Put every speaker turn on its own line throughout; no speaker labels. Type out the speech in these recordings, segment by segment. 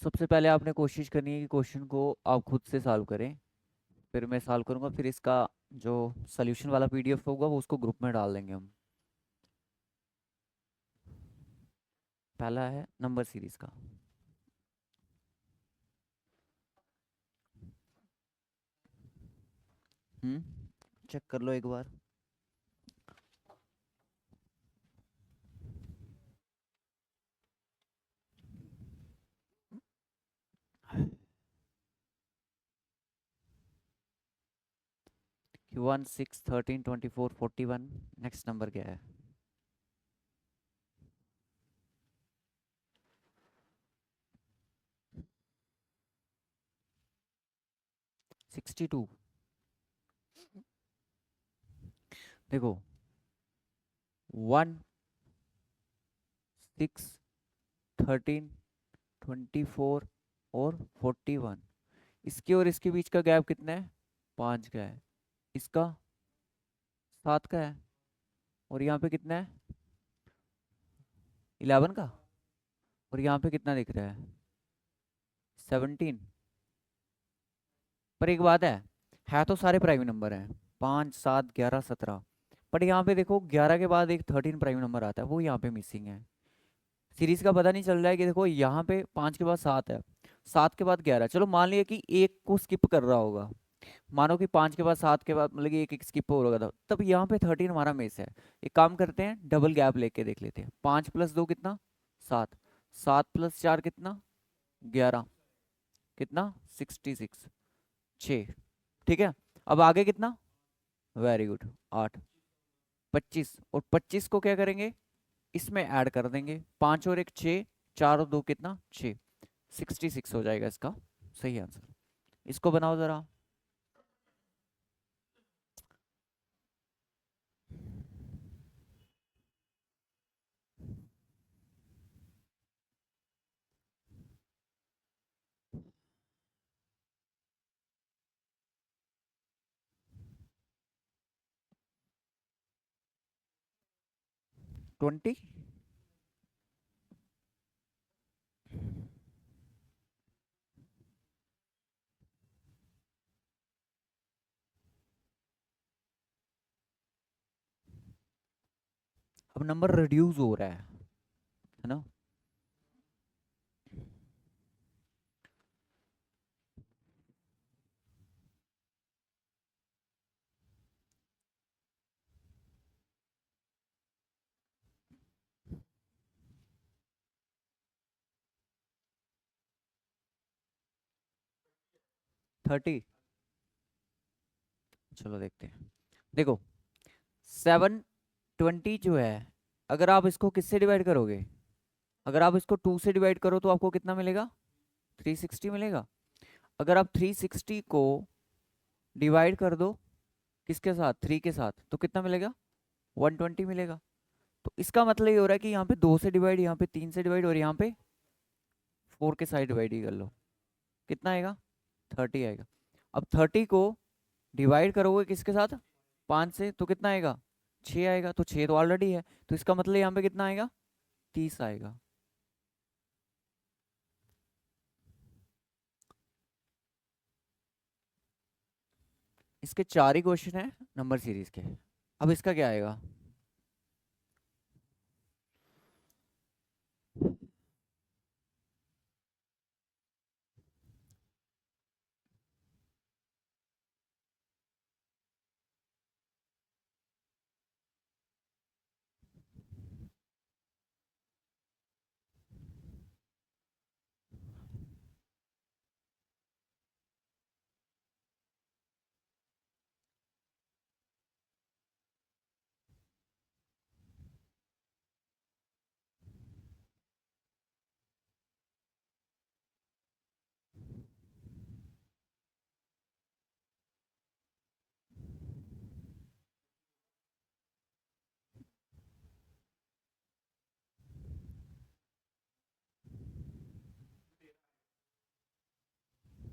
सबसे पहले आपने कोशिश करनी है कि क्वेश्चन को आप खुद से सॉल्व करें, फिर मैं सॉल्व करूंगा, फिर इसका जो सोल्यूशन वाला पीडीएफ होगा वो उसको ग्रुप में डाल देंगे हम। पहला है नंबर सीरीज का। चेक कर लो एक बार। कि 1 6 13 24 41, नेक्स्ट नंबर क्या है? 62। देखो, 1 6 13 24 और 41, इसके और इसके बीच का गैप कितना है? 5 का है। इसका 7 का है। और यहाँ पे कितना है? 11 का। और यहाँ पे कितना दिख रहा है? 17। पर एक बात है तो सारे प्राइम नंबर हैं, 5 7 11 17। बट यहाँ पे देखो 11 के बाद एक 13 प्राइम नंबर आता है, वो यहाँ पे मिसिंग है। सीरीज का पता नहीं चल रहा है कि देखो यहाँ पे 5 के बाद 7 है, 7 के बाद 11। चलो मान लिया कि एक को स्किप कर रहा होगा, मानो कि 5 के बाद 7 के बाद मतलब कि एक एक स्किप हो रहा था, तब यहाँ पे 13 हमारा मिस है। एक काम करते हैं, डबल गैप लेके देख लेते हैं। 5 + 2 कितना? 7। 7 + 4 कितना? 11। कितना? 66। 6। ठीक है। अब आगे कितना? Very good, 8। 25, और 25 को क्या करेंगे? इसमें ऐड कर देंगे, 5 और 1 6, 4 और 2 कितना? 6। 66 हो जाएगा इसका सही आंसर। इसको बनाओ जरा। 20। अब नंबर रिड्यूस हो रहा है ना? 30। चलो देखते हैं। देखो, 720 जो है, अगर आप इसको किससे डिवाइड करोगे? अगर आप इसको 2 से डिवाइड करो तो आपको कितना मिलेगा? 360 मिलेगा। अगर आप 360 को डिवाइड कर दो किसके साथ? 3 के साथ, तो कितना मिलेगा? 120 मिलेगा। तो इसका मतलब ये हो रहा है कि यहाँ पे 2 से डिवाइड, यहाँ पे 3 से डिवाइड, और यहाँ पे 4 के साइड डिवाइड ही कर लो। कितना आएगा? 30 आएगा। अब 30 को डिवाइड करोगे किसके साथ? 5 से, तो कितना आएगा? 6 आएगा। तो 6 तो ऑलरेडी है, तो इसका मतलब यहाँ पे कितना आएगा? 30 आएगा। इसके 4 ही क्वेश्चन है नंबर सीरीज के। अब इसका क्या आएगा?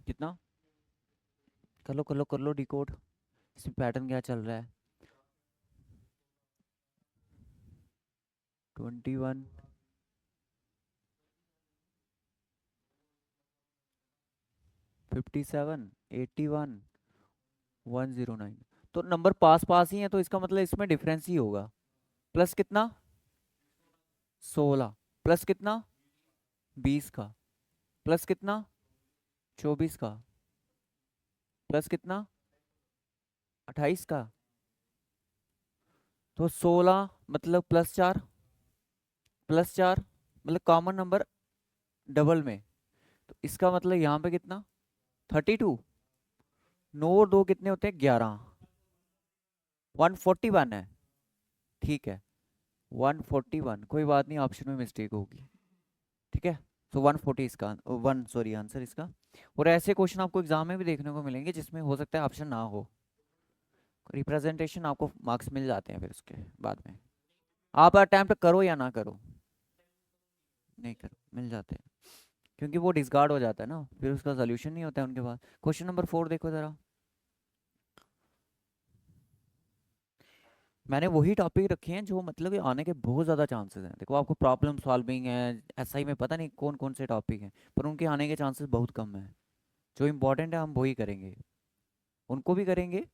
कितना? कर लो डिकोड। इसमें पैटर्न क्या चल रहा है? 21। 57, 81, 109। तो नंबर पास पास ही है, तो इसका मतलब इसमें डिफरेंस ही होगा। प्लस कितना? 16। प्लस कितना? 20 का। प्लस कितना? 24 का। प्लस कितना? 28 का। तो 16 मतलब +4, +4 मतलब कॉमन नंबर डबल में। तो इसका मतलब यहाँ पे कितना? 32। 9 और 2 कितने होते हैं? 11। 141 है। ठीक है, 141, कोई बात नहीं, ऑप्शन में मिस्टेक होगी। ठीक है, तो 140 इसका 1, सॉरी, आंसर इसका। और ऐसे क्वेश्चन आपको एग्जाम में भी देखने को मिलेंगे जिसमें हो सकता है ऑप्शन ना हो, रिप्रेजेंटेशन आपको मार्क्स मिल जाते हैं फिर उसके बाद में। आप अटेम्प्ट करो या ना करो, नहीं करो मिल जाते हैं, क्योंकि वो डिस्कार्ड हो जाता है ना, फिर उसका सोल्यूशन नहीं होता है उनके पास। क्वेश्चन नंबर 4 देखो ज़रा। मैंने वही टॉपिक रखे हैं जो मतलब कि आने के बहुत ज़्यादा चांसेस हैं। देखो, आपको प्रॉब्लम सॉल्विंग है, एसआई में पता नहीं कौन कौन से टॉपिक हैं, पर उनके आने के चांसेस बहुत कम हैं। जो इम्पोर्टेंट है हम वही करेंगे, उनको भी करेंगे।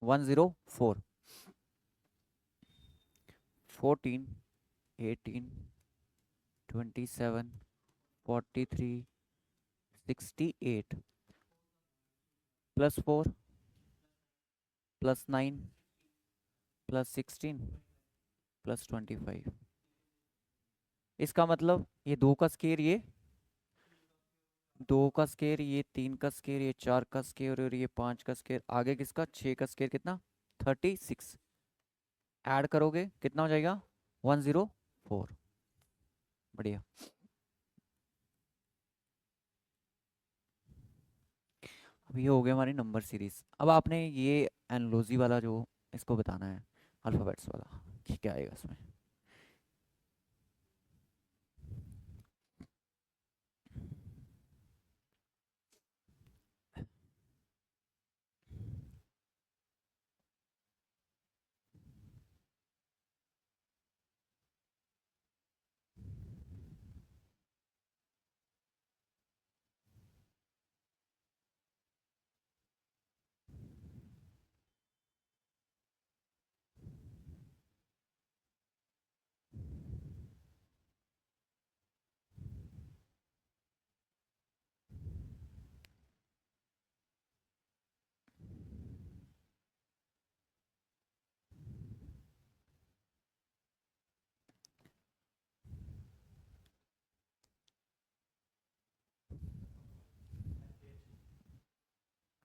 104, 14, 18, 27, 43, 68, +4, +9, +16, +25। इसका मतलब ये 2 का स्केयर, ये 2 का स्केयर, ये 3 का स्केयर, ये 4 का स्केयर और ये 5 का स्केयर, आगे किसका 6 का स्केयर, कितना? 36। ऐड करोगे कितना हो जाएगा? 104। बढ़िया। अब ये हो गया हमारी नंबर सीरीज। अब आपने ये एनालॉजी वाला जो इसको बताना है, अल्फ़ाबेट्स वाला, कि क्या आएगा इसमें।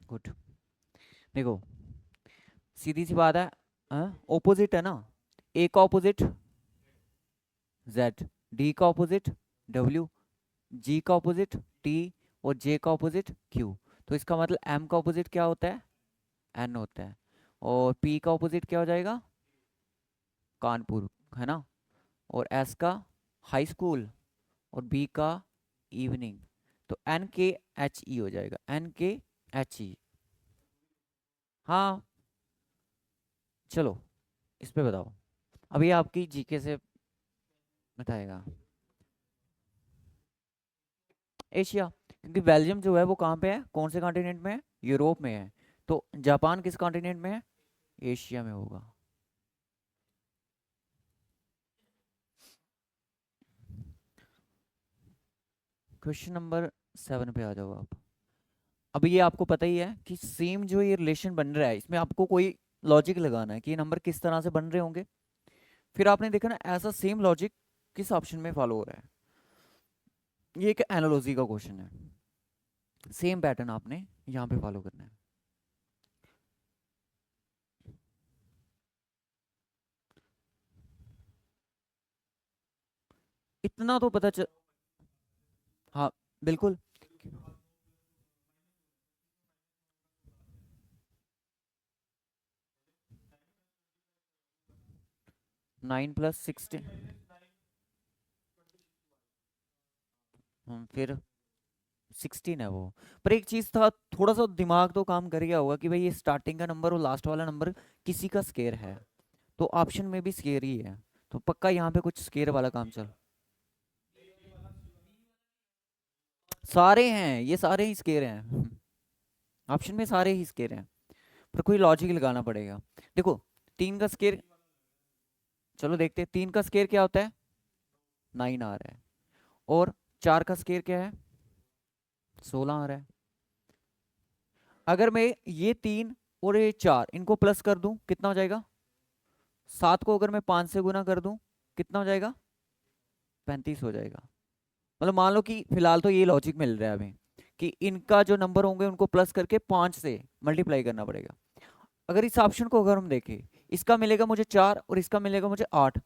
गुड। देखो, सीधी सी बात है, ऑपोजिट है ना। ए का ऑपोजिट Z, डी का ऑपोजिट W, जी का ऑपोजिट T, और जे का ऑपोजिट Q। तो इसका मतलब M का ऑपोजिट क्या होता है? N होता है। और P का ऑपोजिट क्या हो जाएगा? कानपुर, है ना। और S का हाई स्कूल, और B का इवनिंग। तो NKHE हो जाएगा, NKHE। हाँ, चलो इस पे बताओ। अभी आपकी जीके से बताएगा। एशिया, क्योंकि बेल्जियम जो है वो कहाँ पे है, कौन से कॉन्टिनेंट में है? यूरोप में है। तो जापान किस कॉन्टिनेंट में है? एशिया में होगा। क्वेश्चन नंबर 7 पे आ जाओ आप। अब ये आपको पता ही है कि सेम जो ये रिलेशन बन रहा है, इसमें आपको कोई लॉजिक लगाना है कि ये नंबर किस तरह से बन रहे होंगे। फिर आपने देखा ना, ऐसा सेम लॉजिक किस ऑप्शन में फॉलो हो रहा है। ये एक एनालॉजी का क्वेश्चन है, सेम पैटर्न आपने यहाँ पे फॉलो करना है। इतना तो पता चल। हाँ, बिल्कुल। 9 + 16। फिर 16 है वो। पर एक चीज था, थोड़ा सा दिमाग तो काम कर गया होगा कि भाई ये स्टार्टिंग का नंबर और लास्ट वाला नंबर किसी का स्केयर है, तो ऑप्शन में भी स्केयर ही है, तो पक्का यहाँ पे कुछ स्केयर वाला काम चल। सारे हैं, ये सारे ही स्केयर हैं। ऑप्शन में सारे ही स्केयर हैं, पर कोई लॉजिक लगाना पड़ेगा। देखो, 3 का स्केयर, चलो देखते हैं 3 का स्केयर क्या होता है, 9 आ रहा है। और 4 का स्केयर क्या है, 16 आ रहा है। अगर मैं ये 3 और ये 4 इनको प्लस कर दूं कितना हो जाएगा, 7 को अगर मैं 5 से गुना कर दूं कितना हो जाएगा, 35 हो जाएगा। मतलब मान लो कि फिलहाल तो ये लॉजिक मिल रहा है हमें कि इनका जो नंबर होंगे उनको प्लस करके 5 से मल्टीप्लाई करना पड़ेगा। अगर इस ऑप्शन को अगर हम देखें, इसका मिलेगा मुझे 4 और इसका मिलेगा मुझे 8,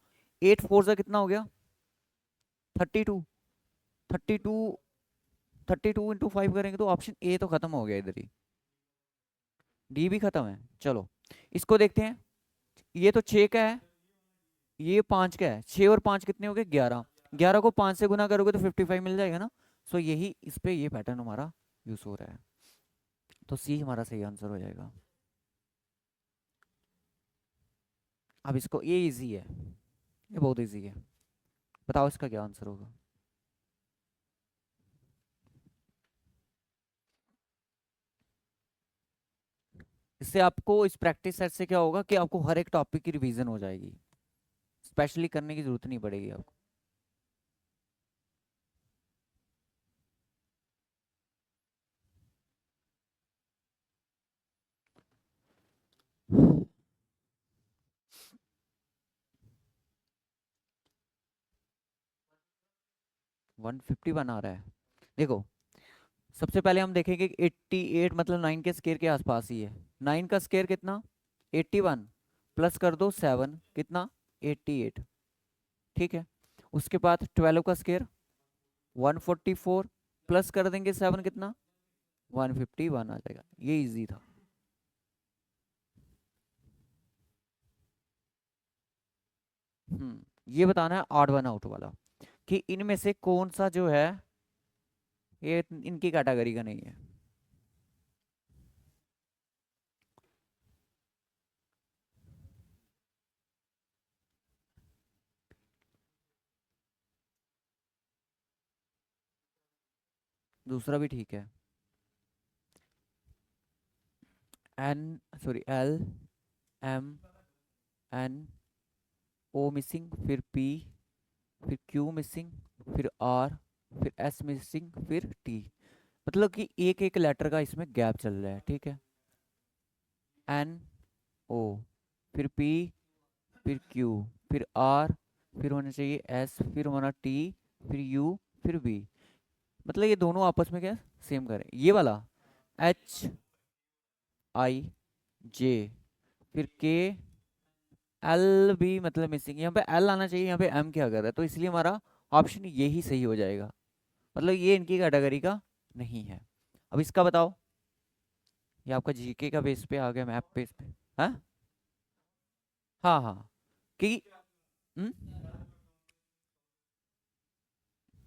8 4 से कितना हो गया, 32। 32, 32 × 5 करेंगे तो ऑप्शन ए तो खत्म हो गया इधर ही, डी भी खत्म है। चलो इसको देखते हैं, ये तो 6 का है, ये 5 का है, 6 और 5 कितने हो गए, 11। 11 को 5 से गुना करोगे तो 55 मिल जाएगा ना। सो यही इस पे ये पैटर्न हमारा यूज हो रहा है, तो सी हमारा सही आंसर हो जाएगा। अब इसको, ये इजी है, ये बहुत इजी है, बताओ इसका क्या आंसर होगा। इससे आपको, इस प्रैक्टिस सेट से क्या होगा कि आपको हर एक टॉपिक की रिवीजन हो जाएगी, स्पेशली करने की जरूरत नहीं पड़ेगी आपको। 151 आ रहा है। देखो, सबसे पहले हम देखेंगे कि 88 मतलब 9 के स्केयर के आसपास ही है। 9 का स्केयर कितना, 81, प्लस कर दो 7 कितना, 88। ठीक है। उसके बाद 12 का स्केयर 144, प्लस कर देंगे 7 कितना, 151 आ जाएगा। ये इजी था। ये बताना है ऑड वन आउट वाला, कि इनमें से कौन सा जो है ये इनकी कैटेगरी का नहीं है। दूसरा भी ठीक है, N, sorry L, M, N, O missing, फिर पी, फिर क्यू मिसिंग, फिर आर, फिर एस मिसिंग, फिर टी। मतलब कि एक एक लेटर का इसमें गैप चल रहा है। ठीक है। एन, ओ, फिर पी, फिर क्यू, फिर आर, फिर होना चाहिए एस, फिर होना टी, फिर यू, फिर बी। मतलब ये दोनों आपस में क्या सेम करें, ये वाला एच, आई, जे, फिर के, एल भी मतलब मिसिंग, यहाँ पे एल आना चाहिए, यहाँ पे एम क्या कर रहा है, तो इसलिए हमारा ऑप्शन यही सही हो जाएगा। मतलब ये इनकी कैटेगरी का नहीं है। अब इसका बताओ, ये आपका जीके का बेस पे आ गया, मैप बेस पे। हाँ हाँ हाँ, कि हम्म,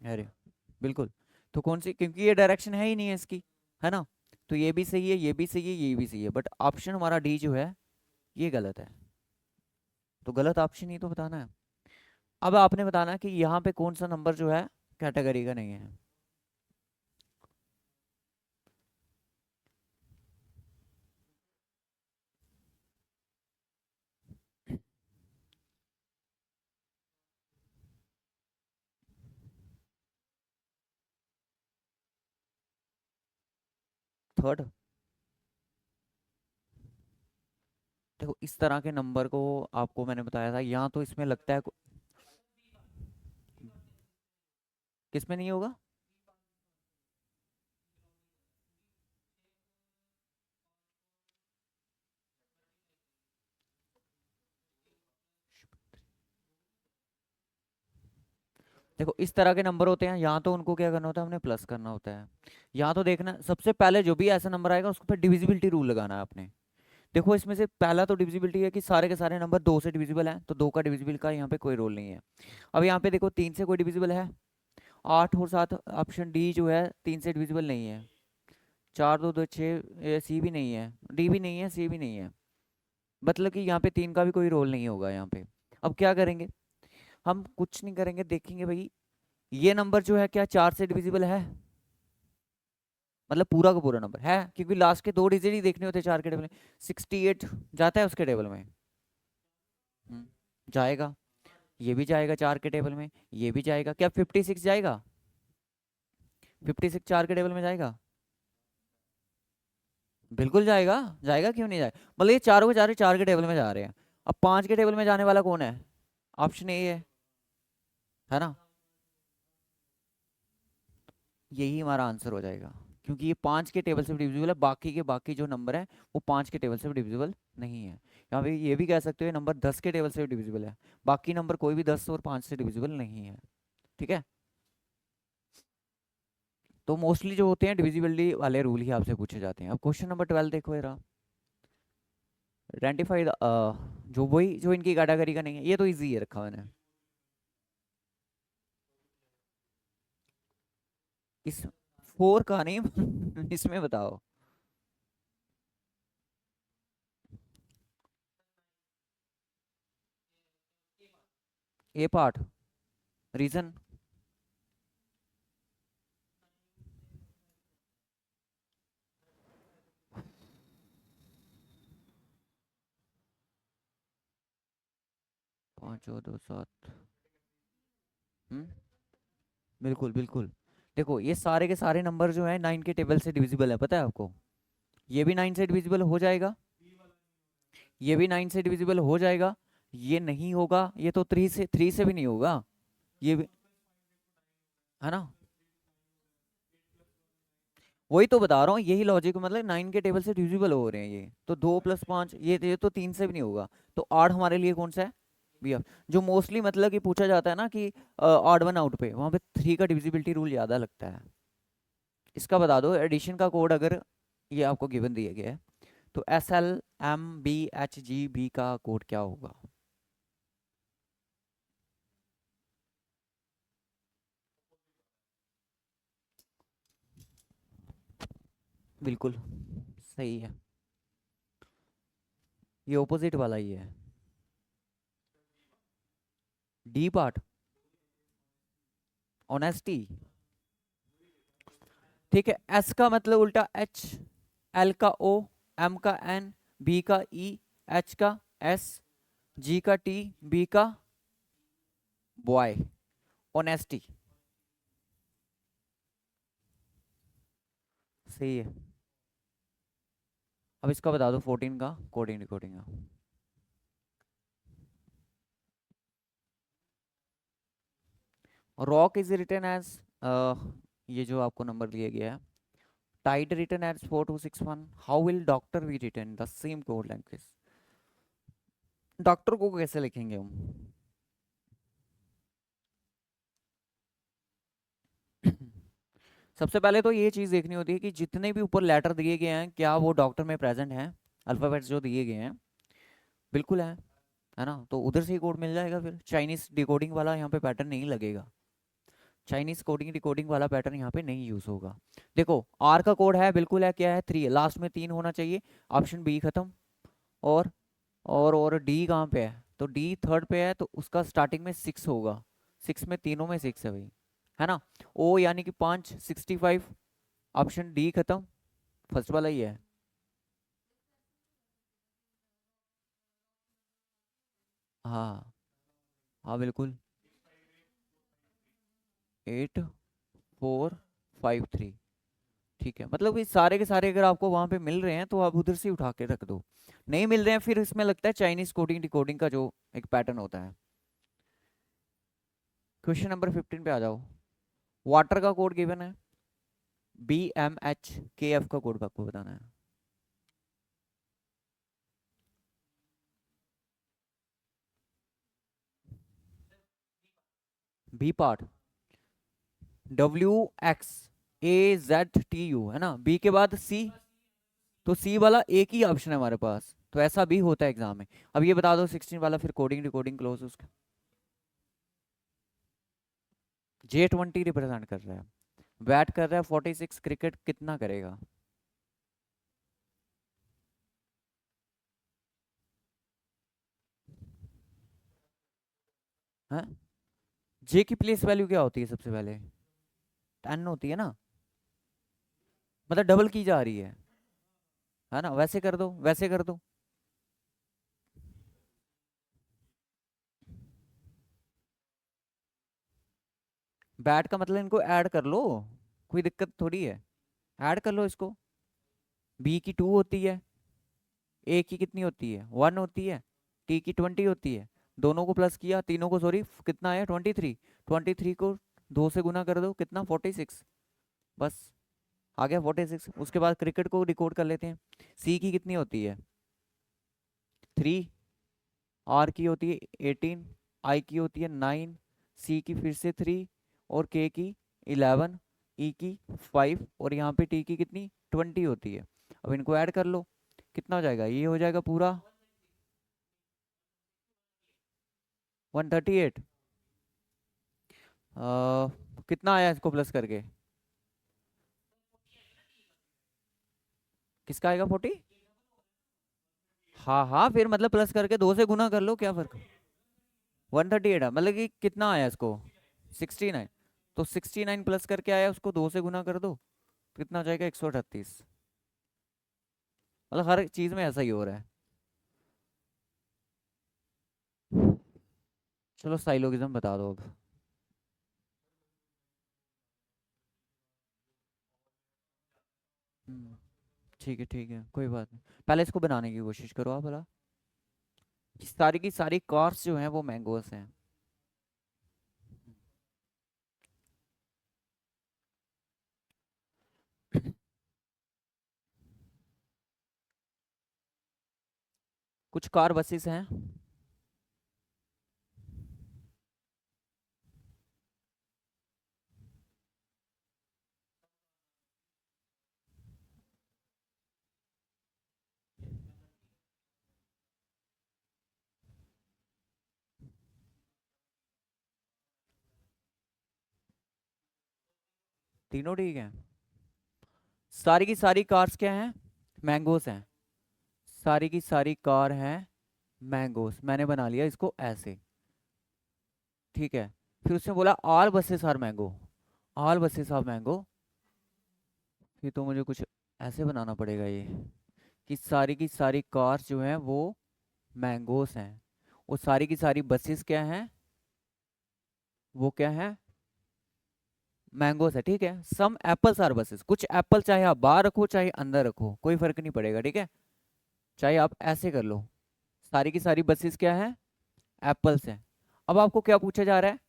अरे बिल्कुल। तो कौन सी, क्योंकि ये डायरेक्शन है ही नहीं है इसकी, है ना। तो ये भी सही है, ये भी सही है, ये भी सही है, बट ऑप्शन हमारा डी जो है ये गलत है। तो गलत ऑप्शन ही तो बताना है। अब आपने बताना कि यहाँ पे कौन सा नंबर जो है कैटेगरी का नहीं है। थर्ड, देखो इस तरह के नंबर को आपको मैंने बताया था, यहाँ तो इसमें लगता है किसमें नहीं होगा। देखो इस तरह के नंबर होते हैं, यहाँ तो उनको क्या करना होता है, हमने प्लस करना होता है। यहाँ तो देखना, सबसे पहले जो भी ऐसा नंबर आएगा उसको पे डिविजिबिलिटी रूल लगाना है आपने। देखो इसमें से पहला तो डिविजिबिलिटी है कि सारे के सारे नंबर दो से डिविजिबल हैं, तो दो का डिविजिबल का यहाँ पे कोई रोल नहीं है। अब यहाँ पे देखो तीन से कोई डिविजिबल है, आठ और सात, ऑप्शन डी जो है तीन से डिविजिबल नहीं है। चार दो दो छः, सी भी नहीं है, डी भी नहीं है, सी भी नहीं है। मतलब कि यहाँ पे तीन का भी कोई रोल नहीं होगा यहाँ पे। अब क्या करेंगे, हम कुछ नहीं करेंगे, देखेंगे भाई ये नंबर जो है क्या चार से डिविजिबल है, मतलब पूरा का पूरा नंबर है, क्योंकि लास्ट के दो डिजिट ही देखने होते हैं चार के टेबल में। 68 जाता है उसके टेबल में। जाएगा, ये भी जाएगा चार के टेबल में, ये भी जाएगा। क्या 56 जाएगा? 56 चार के टेबल में जाएगा? बिल्कुल जाएगा। जाएगा, क्यों नहीं जाएगा? मतलब ये चारों के चारों चार के टेबल में जा रहे हैं। अब पांच के टेबल में जाने वाला कौन है? ऑप्शन ए है ना? यही हमारा आंसर हो जाएगा, क्योंकि ये पांच के टेबल से डिविजिबल है, बाकी के बाकी जो नंबर है वो पांच के टेबल से डिविजिबल नहीं है। यहाँ पे ये भी कह सकते हो ये नंबर 10 के टेबल से डिविजिबल है, बाकी नंबर कोई भी 10 और 5 से डिविजिबल नहीं है। ठीक है, तो मोस्टली जो होते हैं डिविजिबिलिटी वाले रूल ही आपसे पूछे जाते हैं। अब क्वेश्चन नंबर 12 देखो जरा। आइडेंटिफाई जो वही जो इनकी कैटेगरी का नहीं है, ये तो इजी है रखा मैंने। इस फोर का नहीं इसमें बताओ। ए पार्ट, रीजन। 5 और 2 7। हम्म, बिल्कुल बिल्कुल। देखो ये सारे के सारे नंबर जो है 9 के टेबल से डिविजिबल है, पता है आपको। ये भी 9 से डिविजिबल हो जाएगा, ये भी 9 से डिविजिबल हो जाएगा, ये नहीं होगा, ये तो थ्री से भी नहीं होगा, ये भी, है ना? वही तो बता रहा हूँ, यही लॉजिक, मतलब 9 के टेबल से डिविजिबल हो रहे हैं ये, तो 2 + 5, ये तो तीन से भी नहीं होगा। तो आठ हमारे लिए कौन सा है? बी। जो मोस्टली मतलब कि पूछा जाता है ना कि ऑड वन आउट पे, वहां पे थ्री का डिविजिबिलिटी रूल ज्यादा लगता है। इसका बता दो एडिशन का कोड, अगर ये आपको गिवन दिया गया है, तो SLMBHGB का कोड क्या होगा? बिल्कुल सही है, ये ऑपोजिट वाला ही है। D part, honesty. ठीक है, एस का मतलब उल्टा एच, एल का ओ, एम का एन, बी का ई, एच का एस, जी का टी, बी का बॉय, ऑनेस्टी। सही है। अब इसका बता दो 14 का कोडिंग डिकोडिंग का। रॉक इज रिटन एज, ये जो आपको नंबर दिया गया है, tide written as 4261, how will doctor be written the same code language? Doctor को कैसे लिखेंगे हम? सबसे पहले तो ये चीज देखनी होती है कि जितने भी ऊपर लेटर दिए गए हैं क्या वो डॉक्टर में प्रेजेंट हैं, अल्फाबेट्स जो दिए गए हैं। बिल्कुल है ना? तो उधर से ही कोड मिल जाएगा, फिर चाइनीज डिकोडिंग वाला यहाँ पे पैटर्न नहीं लगेगा, चाइनीज कोडिंग डिकोडिंग वाला पैटर्न यहाँ पे नहीं यूज होगा। देखो आर का कोड है, बिल्कुल है, क्या है? 3 है, लास्ट में 3 होना चाहिए, ऑप्शन बी खत्म। और और डी कहाँ पे है? तो डी थर्ड पे है, तो उसका स्टार्टिंग में 6 होगा, 6 में तीनों में 6 है भाई, है ना? ओ यानी कि 5, 65, ऑप्शन डी खत्म, फर्स्ट वाला ही है। हाँ हाँ बिल्कुल, 8453। ठीक है, मतलब ये सारे के सारे अगर आपको वहां पे मिल रहे हैं तो आप उधर से उठा के रख दो, नहीं मिल रहे हैं फिर इसमें लगता है चाइनीज कोडिंग डिकोडिंग का जो एक पैटर्न होता है। क्वेश्चन नंबर 15 पे आ जाओ। वाटर का कोड गिवन है, BMHKF का कोड आपको बताना है। बी पार्ट, WXAZTU, है ना? बी के बाद सी, तो सी वाला एक ही ऑप्शन है हमारे पास, तो ऐसा भी होता है एग्जाम में। अब ये बता दो 16 वाला फिर कोडिंग रिकॉर्डिंग क्लोज उसका J20 रिप्रेजेंट कर रहा है, बैट कर रहा है 46, क्रिकेट कितना करेगा? हाँ, जे की प्लेस वैल्यू क्या होती है सबसे पहले? 10 होती है ना, मतलब डबल की जा रही है ना? वैसे कर दो, वैसे कर दो। बैट का मतलब इनको ऐड कर लो, कोई दिक्कत थोड़ी है, ऐड कर लो इसको। बी की 2 होती है, ए की कितनी होती है? 1 होती है, टी की 20 होती है। दोनों को प्लस किया, तीनों को सॉरी, कितना है? 23। 23 को 2 से गुना कर दो, कितना? 46। बस आ गया 46। उसके बाद क्रिकेट को रिकॉर्ड कर लेते हैं। सी की कितनी होती है? 3। आर की होती है 18। आई की होती है 9। सी की फिर से 3। और के की 11। ई की 5। और यहाँ पे टी की कितनी? 20 होती है। अब इनको ऐड कर लो, कितना हो जाएगा? ये हो जाएगा पूरा 138। कितना आया इसको प्लस करके? किसका आएगा 40? हाँ हाँ, फिर मतलब प्लस करके 2 से गुना कर लो, क्या फर्क? 138 है, मतलब कि कितना आया इसको? 69। तो 69 प्लस करके आया, उसको 2 से गुना कर दो, कितना हो जाएगा? 138। मतलब हर चीज में ऐसा ही हो रहा है। चलो साइलोगिज्म बता दो अब। हम्म, ठीक है, कोई बात नहीं। पहले इसको बनाने की कोशिश करो आप भला। ये सारी की सारी कार्स जो हैं वो मैंगोस हैं। कुछ कार बसेस हैं। तीनों ठीक हैं। सारी की सारी कार्स क्या हैं? मैंगोस हैं। सारी की सारी कार हैं मैंगोस। मैंने बना लिया इसको ऐसे, ठीक है। फिर उसने बोला all buses are mango. All buses are mango. फिर तो मुझे कुछ ऐसे बनाना पड़ेगा ये, कि सारी की सारी कार्स जो हैं वो मैंगोस हैं। और सारी की सारी बसेस क्या हैं? वो क्या है? मैंगोस है, ठीक है। सम एप्पल्स आर बसेस। कुछ एप्पल चाहे आप बाहर रखो चाहे अंदर रखो, कोई फर्क नहीं पड़ेगा, ठीक है। चाहे आप ऐसे कर लो। सारी की सारी बसेस क्या है? एप्पल्स हैं। अब आपको क्या पूछा जा रहा है?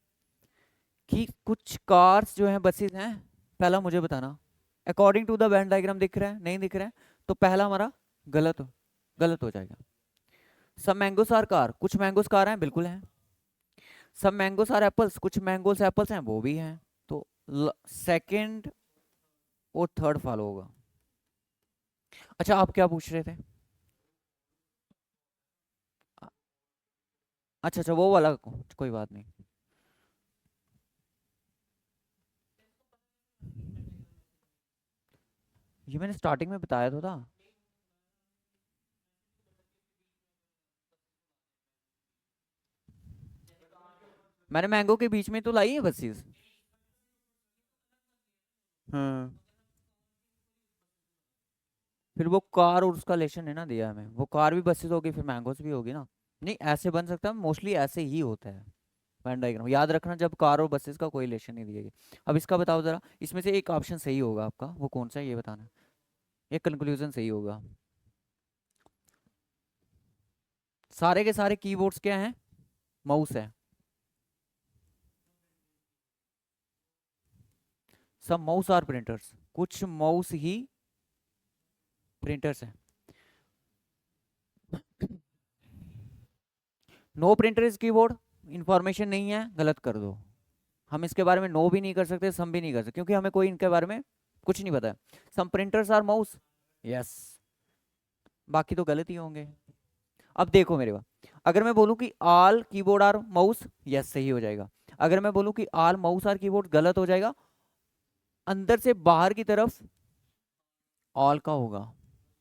कि कुछ कार्स जो हैं बसेस हैं। पहला मुझे बताना, according to the Venn diagram दिख रहा है नहीं दिख रहा है? तो पहला हमारा गलत हो गलत हो जाएगा। सब मैंगोस आर कार, कुछ मैंगोस कार हैं, बिल्कुल हैं। सब मैंगोस आर एप्पल्स, कुछ मैंगोस एप्पल्स हैं, वो भी हैं। तो सेकंड और थर्ड फॉलो होगा। अच्छा, आप क्या पूछ रहे थे? अ- अच्छा अच्छा, वो वाला कोई बात नहीं। ये मैंने स्टार्टिंग में बताया तो था। मैंने मैंगो के बीच में तो लाई है बसेस। हाँ, फिर वो कार और उसका लेशन है ना दिया हमें, वो कार भी बसेस होगी फिर मैंगोस भी होगी ना। नहीं, ऐसे बन सकता है, मोस्टली ऐसे ही होता है। वेन डायग्राम याद रखना, जब कार और बसेस का कोई रिलेशन नहीं दिया गया। अब इसका बताओ जरा, इसमें से एक ऑप्शन सही होगा आपका, वो कौन सा है ये बताना। एक कंक्लूजन सही होगा। सारे के सारे कीबोर्ड्स क्या हैं? माउस है। सब माउस आर प्रिंटर्स, कुछ माउस ही प्रिंटर्स हैं। No printer is keyboard, information नहीं है, गलत कर दो। हम इसके बारे में नो भी नहीं कर सकते, सम भी नहीं कर सकते, क्योंकि हमें कोई इनके बारे में कुछ नहीं पता है। सम प्रिंटर्स आर माउस, यस। बाकी तो गलत ही होंगे। अब देखो मेरे पास, अगर मैं बोलूँ कि all keyboard are mouse, yes सही हो जाएगा। अगर मैं बोलूँ कि ऑल माउस आर कीबोर्ड, गलत हो जाएगा। अंदर से बाहर की तरफ ऑल का होगा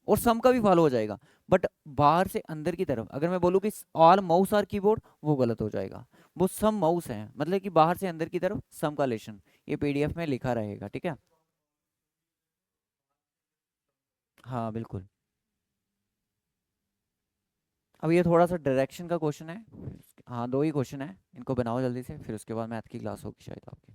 और सम का भी फॉलो हो जाएगा, बट बाहर से अंदर की तरफ अगर मैं बोलूँ कि ऑल माउस आर कीबोर्ड, वो गलत हो जाएगा। वो सम माउस है, मतलब कि बाहर से अंदर की तरफ सम का लेशन। ये पीडीएफ में लिखा रहेगा, ठीक है। हाँ बिल्कुल। अब ये थोड़ा सा डायरेक्शन का क्वेश्चन है। हाँ, दो ही क्वेश्चन है, इनको बनाओ जल्दी से, फिर उसके बाद मैथ की क्लास होगी शायद आपकी।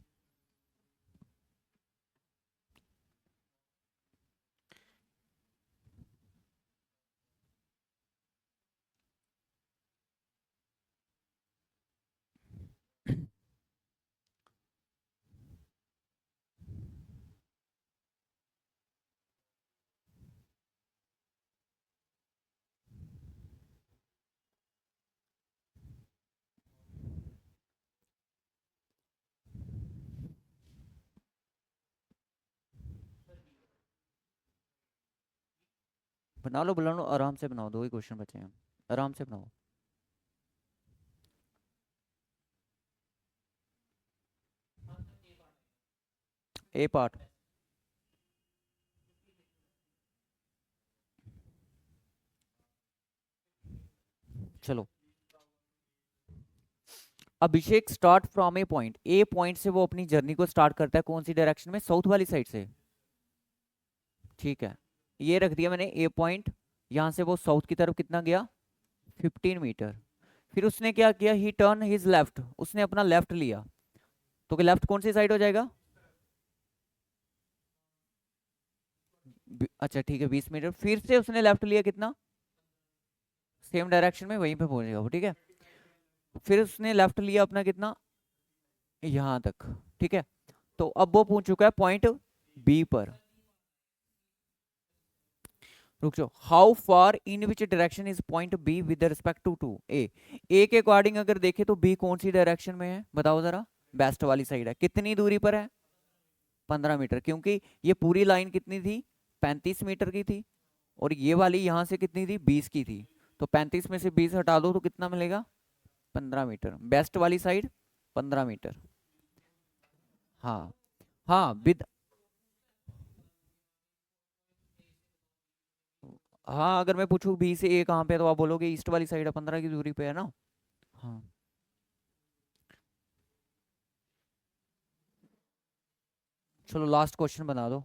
बना लो बना लो, आराम से बनाओ, दो ही क्वेश्चन बचे हैं, आराम से बनाओ। ए पार्ट। चलो, अभिषेक स्टार्ट फ्रॉम ए पॉइंट से वो अपनी जर्नी को स्टार्ट करता है, कौन सी डायरेक्शन में, साउथ वाली साइड से। ठीक है, ये रख दिया मैंने ए पॉइंट। यहाँ से वो साउथ की तरफ कितना गया, 15 मीटर। फिर उसने क्या किया, ही टर्न हिज लेफ्ट, उसने अपना लेफ्ट लिया। तो लेफ्ट कौन सी साइड हो जाएगा, अच्छा ठीक है 20 मीटर। फिर से उसने लेफ्ट लिया कितना, सेम डायरेक्शन में वहीं पे पहुंचेगा वो, ठीक है। फिर उसने लेफ्ट लिया अपना कितना, यहाँ तक, ठीक है। तो अब वो पहुंच चुका है पॉइंट बी पर। रुक जाओ, how far in which direction is point B with respect to A के अकॉर्डिंग अगर देखे तो बी कौन सी डायरेक्शन में है, बताओ जरा। बेस्ट वाली साइड है, कितनी दूरी पर है, 15 मीटर, क्योंकि ये पूरी लाइन कितनी थी, 35 मीटर की थी। और ये वाली यहाँ से कितनी थी, 20 की थी। तो 35 में से 20 हटा दो तो कितना मिलेगा, 15 मीटर। बेस्ट वाली साइड 15 मीटर। हाँ हाँ विद, हाँ अगर मैं पूछूं बी से ए कहाँ पे है, तो आप बोलोगे ईस्ट वाली साइड है, 15 की दूरी पे है ना। हाँ, चलो लास्ट क्वेश्चन बना दो।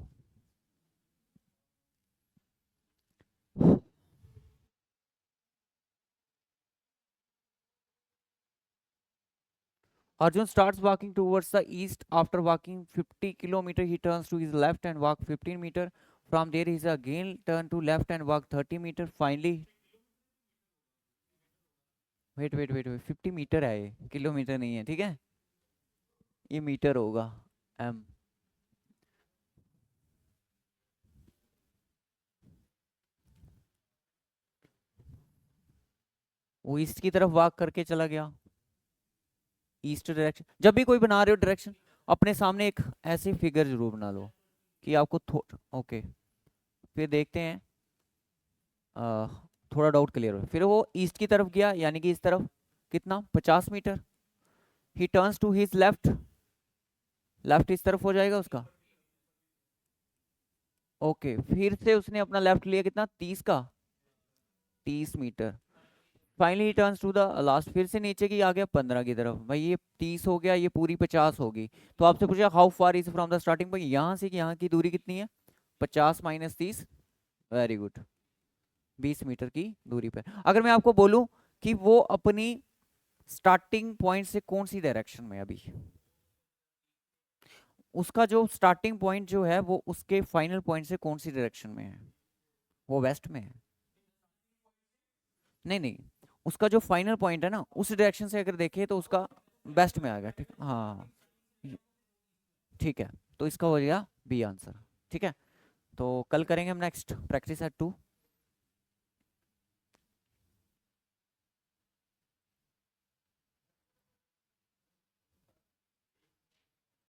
Arjun starts walking towards the east. After walking 50 kilometer, he turns to his left and walk 15 meter. From there, he again turn to left and walk 30 meter. Finally, wait 50 metre है, ये kilometre नहीं है, ठीक है। ये metre होगा, M. वो east की तरफ वॉक करके चला गया, ईस्ट डायरेक्शन। जब भी कोई बना रहे हो डायरेक्शन, अपने सामने एक ऐसे फिगर जरूर बना लो कि आपको ओके। फिर देखते हैं, आ, थोड़ा डाउट क्लियर हो। फिर वो ईस्ट की तरफ गया, यानी कि इस तरफ कितना, 50 metre. He turns to his left, left इस तरफ हो जाएगा उसका। ओके, फिर से उसने अपना लेफ्ट लिया कितना, 30 का, 30 metre. Finally turns to the last, फिर से नीचे की आ गया 15 की तरफ। भाई ये 30 हो गया, ये पूरी 50 होगी। तो आपसे पूछा how far is from the starting point, यहाँ से यहाँ की दूरी कितनी है, 50 - 30। वेरी गुड, 20 मीटर की दूरी पे। अगर मैं आपको बोलूं कि वो अपनी स्टार्टिंग पॉइंट से कौन सी डायरेक्शन में है अभी, उसका जो स्टार्टिंग पॉइंट जो है वो उसके फाइनल पॉइंट से कौन सी डायरेक्शन में है, वो वेस्ट में है। नहीं नहीं, उसका जो फाइनल पॉइंट है ना, उस डायरेक्शन से अगर देखें तो उसका वेस्ट में आ गया, ठीक, हाँ ठीक है। तो इसका हो गया बी आंसर, ठीक है। तो कल करेंगे हम नेक्स्ट प्रैक्टिस एट 2।